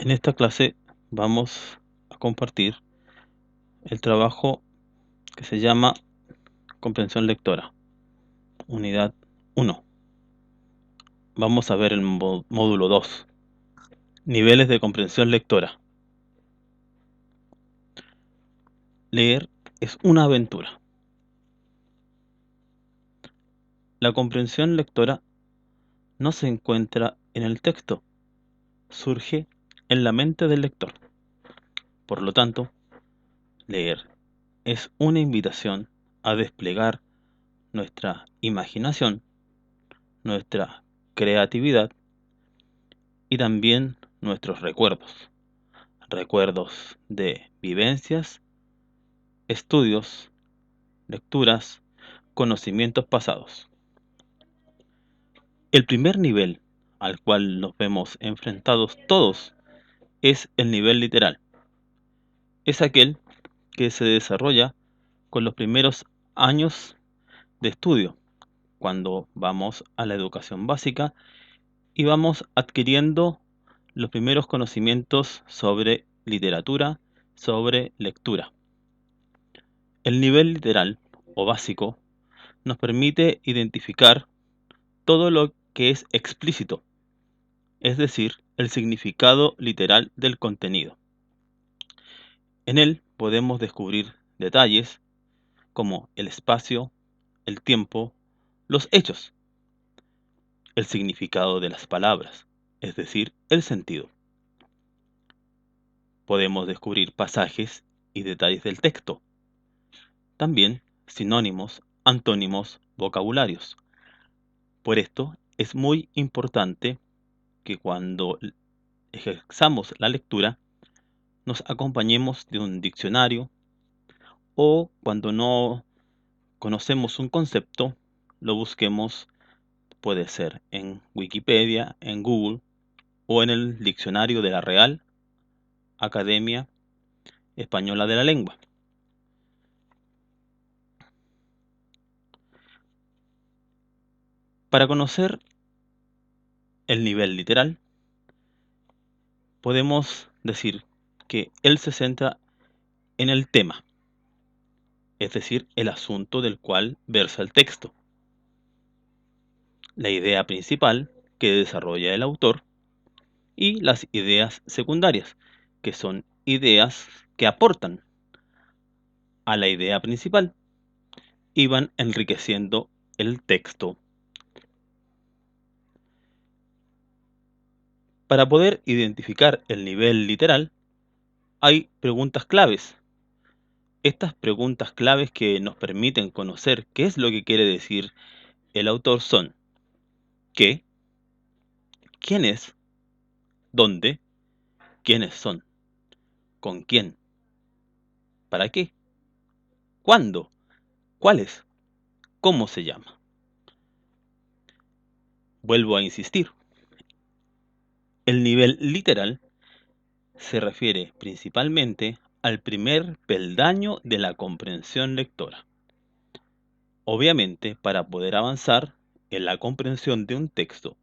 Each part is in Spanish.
En esta clase vamos a compartir el trabajo que se llama Comprensión Lectora, Unidad 1. Vamos a ver el módulo 2, Niveles de comprensión lectora. Leer es una aventura. La comprensión lectora no se encuentra en el texto, surge en la mente del lector. Por lo tanto, leer es una invitación a desplegar nuestra imaginación, nuestra creatividad y también nuestros recuerdos de vivencias, estudios, lecturas, conocimientos pasados. El primer nivel al cual nos vemos enfrentados todos es el nivel literal. Es aquel que se desarrolla con los primeros años de estudio, cuando vamos a la educación básica y vamos adquiriendo los primeros conocimientos sobre literatura, sobre lectura. El nivel literal o básico nos permite identificar todo lo que es explícito, es decir, el significado literal del contenido. En él podemos descubrir detalles como el espacio, el tiempo, los hechos, el significado de las palabras, es decir, el sentido. Podemos descubrir pasajes y detalles del texto, también sinónimos, antónimos, vocabularios. Por esto es muy importante que cuando ejerzamos la lectura nos acompañemos de un diccionario o cuando no conocemos un concepto lo busquemos, puede ser en Wikipedia, en Google o en el diccionario de la Real Academia Española de la Lengua. Para conocer el nivel literal, podemos decir que él se centra en el tema, es decir, el asunto del cual versa el texto, la idea principal que desarrolla el autor y las ideas secundarias, que son ideas que aportan a la idea principal y van enriqueciendo el texto. Para poder identificar el nivel literal, hay preguntas claves. Estas preguntas claves que nos permiten conocer qué es lo que quiere decir el autor son: ¿qué? ¿Quién es? ¿Dónde? ¿Quiénes son? ¿Con quién? ¿Para qué? ¿Cuándo? ¿Cuáles? ¿Cómo se llama? Vuelvo a insistir, el nivel literal se refiere principalmente al primer peldaño de la comprensión lectora. Obviamente, para poder avanzar en la comprensión de un texto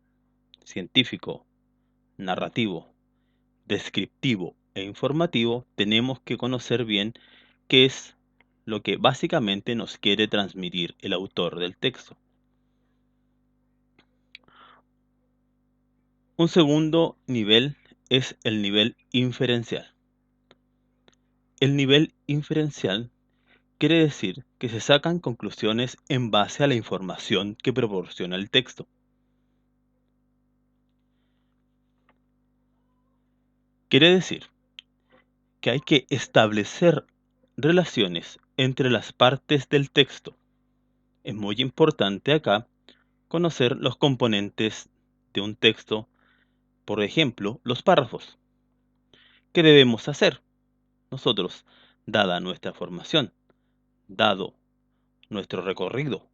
científico, narrativo, descriptivo e informativo, tenemos que conocer bien qué es lo que básicamente nos quiere transmitir el autor del texto. Un segundo nivel es el nivel inferencial. El nivel inferencial quiere decir que se sacan conclusiones en base a la información que proporciona el texto. Quiere decir que hay que establecer relaciones entre las partes del texto. Es muy importante acá conocer los componentes de un texto, por ejemplo, los párrafos. ¿Qué debemos hacer nosotros, dada nuestra formación, dado nuestro recorrido,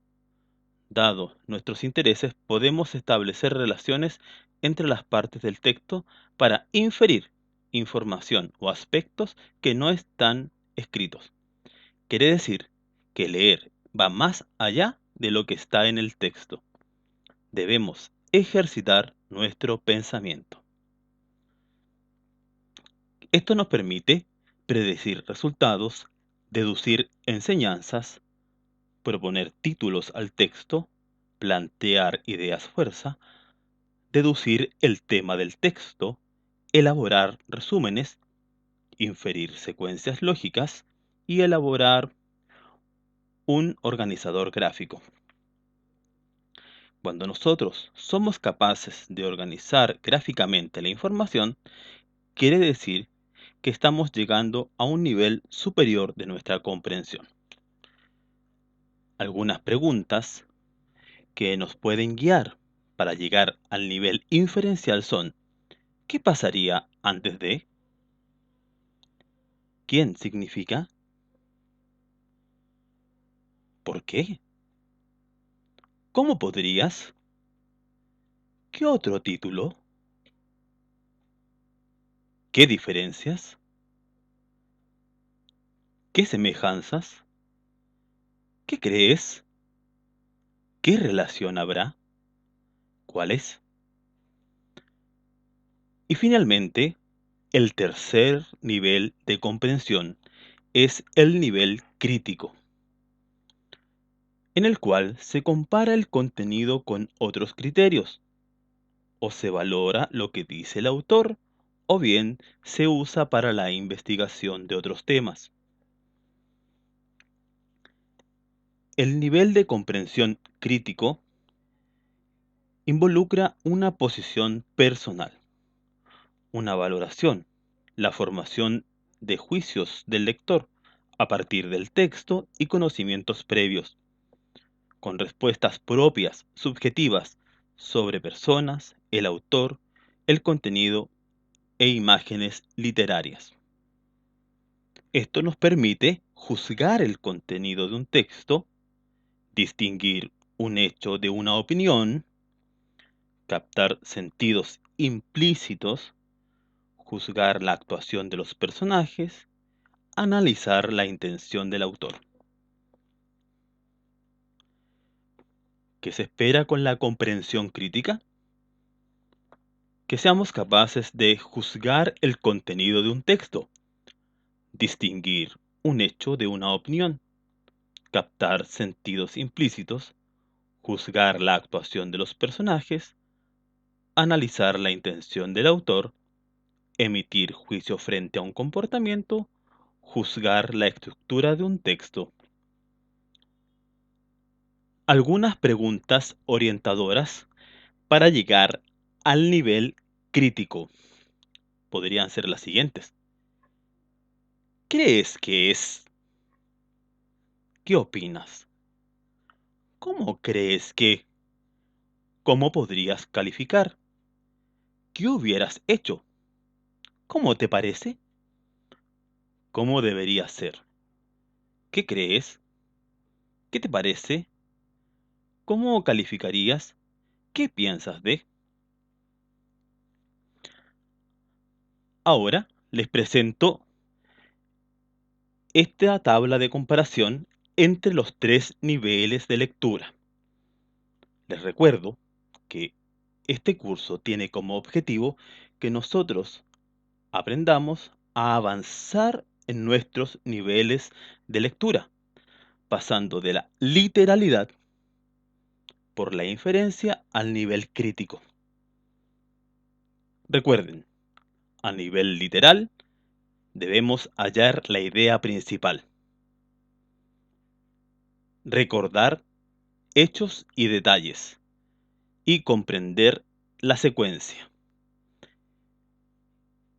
dado nuestros intereses? Podemos establecer relaciones entre las partes del texto para inferir información o aspectos que no están escritos. Quiere decir que leer va más allá de lo que está en el texto. Debemos ejercitar nuestro pensamiento. Esto nos permite predecir resultados, deducir enseñanzas, proponer títulos al texto, plantear ideas fuerza, deducir el tema del texto, elaborar resúmenes, inferir secuencias lógicas y elaborar un organizador gráfico. Cuando nosotros somos capaces de organizar gráficamente la información, quiere decir que estamos llegando a un nivel superior de nuestra comprensión. Algunas preguntas que nos pueden guiar para llegar al nivel inferencial son: ¿qué pasaría antes de? ¿Quién significa? ¿Por qué? ¿Cómo podrías? ¿Qué otro título? ¿Qué diferencias? ¿Qué semejanzas? ¿Qué crees? ¿Qué relación habrá? ¿Cuál es? Y finalmente, el tercer nivel de comprensión es el nivel crítico, en el cual se compara el contenido con otros criterios, o se valora lo que dice el autor, o bien se usa para la investigación de otros temas. El nivel de comprensión crítico involucra una posición personal, una valoración, la formación de juicios del lector a partir del texto y conocimientos previos, con respuestas propias, subjetivas, sobre personas, el autor, el contenido e imágenes literarias. Esto nos permite juzgar el contenido de un texto, distinguir un hecho de una opinión, captar sentidos implícitos, juzgar la actuación de los personajes, analizar la intención del autor. ¿Qué se espera con la comprensión crítica? Que seamos capaces de juzgar el contenido de un texto, distinguir un hecho de una opinión, captar sentidos implícitos, juzgar la actuación de los personajes, analizar la intención del autor, emitir juicio frente a un comportamiento, juzgar la estructura de un texto. Algunas preguntas orientadoras para llegar al nivel crítico podrían ser las siguientes. ¿Crees que es? ¿Qué opinas? ¿Cómo crees que? ¿Cómo podrías calificar? ¿Qué hubieras hecho? ¿Cómo te parece? ¿Cómo debería ser? ¿Qué crees? ¿Qué te parece? ¿Cómo calificarías? ¿Qué piensas de? Ahora les presento esta tabla de comparación entre los tres niveles de lectura. Les recuerdo que este curso tiene como objetivo que nosotros aprendamos a avanzar en nuestros niveles de lectura, pasando de la literalidad por la inferencia al nivel crítico. Recuerden, a nivel literal debemos hallar la idea principal, recordar hechos y detalles y comprender la secuencia.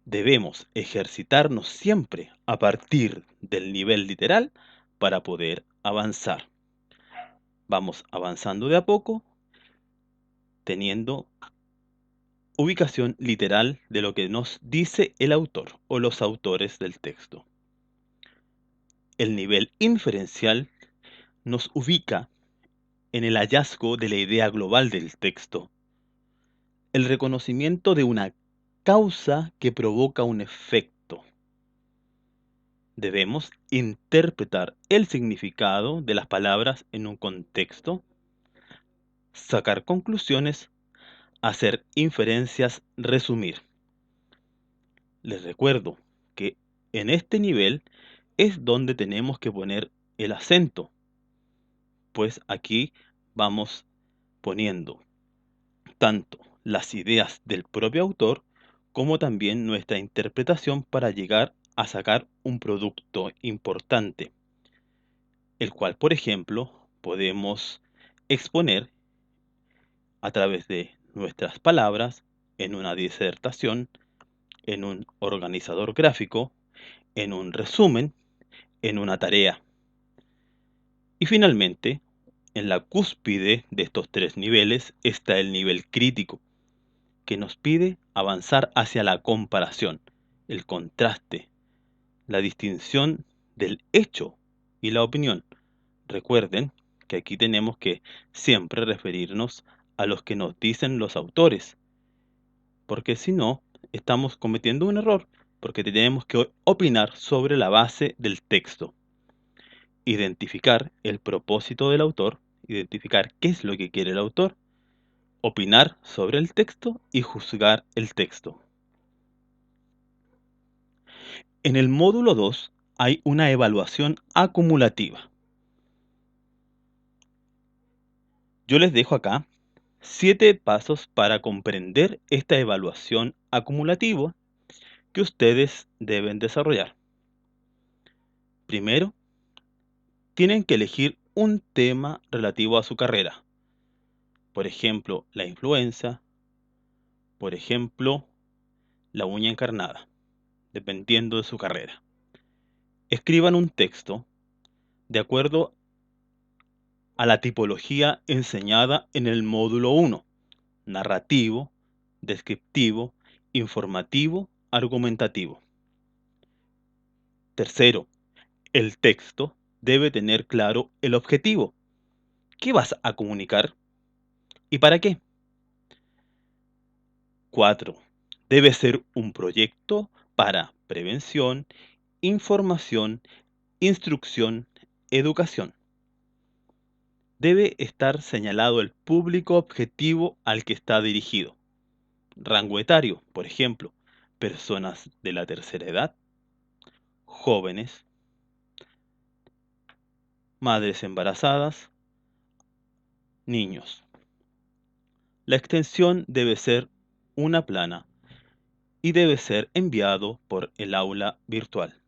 Debemos ejercitarnos siempre a partir del nivel literal para poder avanzar. Vamos avanzando de a poco, teniendo ubicación literal de lo que nos dice el autor o los autores del texto. El nivel inferencial nos ubica en el hallazgo de la idea global del texto, el reconocimiento de una causa que provoca un efecto. Debemos interpretar el significado de las palabras en un contexto, sacar conclusiones, hacer inferencias, resumir. Les recuerdo que en este nivel es donde tenemos que poner el acento, pues aquí vamos poniendo tanto las ideas del propio autor como también nuestra interpretación para llegar a sacar un producto importante, el cual, por ejemplo, podemos exponer a través de nuestras palabras en una disertación, en un organizador gráfico, en un resumen, en una tarea. Y finalmente, en la cúspide de estos tres niveles está el nivel crítico, que nos pide avanzar hacia la comparación, el contraste, la distinción del hecho y la opinión. Recuerden que aquí tenemos que siempre referirnos a los que nos dicen los autores, porque si no, estamos cometiendo un error, porque tenemos que opinar sobre la base del texto, identificar el propósito del autor, identificar qué es lo que quiere el autor, opinar sobre el texto y juzgar el texto. En el módulo 2 hay una evaluación acumulativa. Yo les dejo acá 7 pasos para comprender esta evaluación acumulativa que ustedes deben desarrollar. Primero, tienen que elegir un tema relativo a su carrera. Por ejemplo, la influenza, por ejemplo, la uña encarnada, dependiendo de su carrera. Escriban un texto de acuerdo a la tipología enseñada en el módulo 1: narrativo, descriptivo, informativo, argumentativo. Tercero, el texto debe tener claro el objetivo. ¿Qué vas a comunicar y para qué? 4. Debe ser un proyecto para prevención, información, instrucción, educación. Debe estar señalado el público objetivo al que está dirigido. Rango etario, por ejemplo, personas de la tercera edad, jóvenes, madres embarazadas, niños. La extensión debe ser una plana y debe ser enviado por el aula virtual.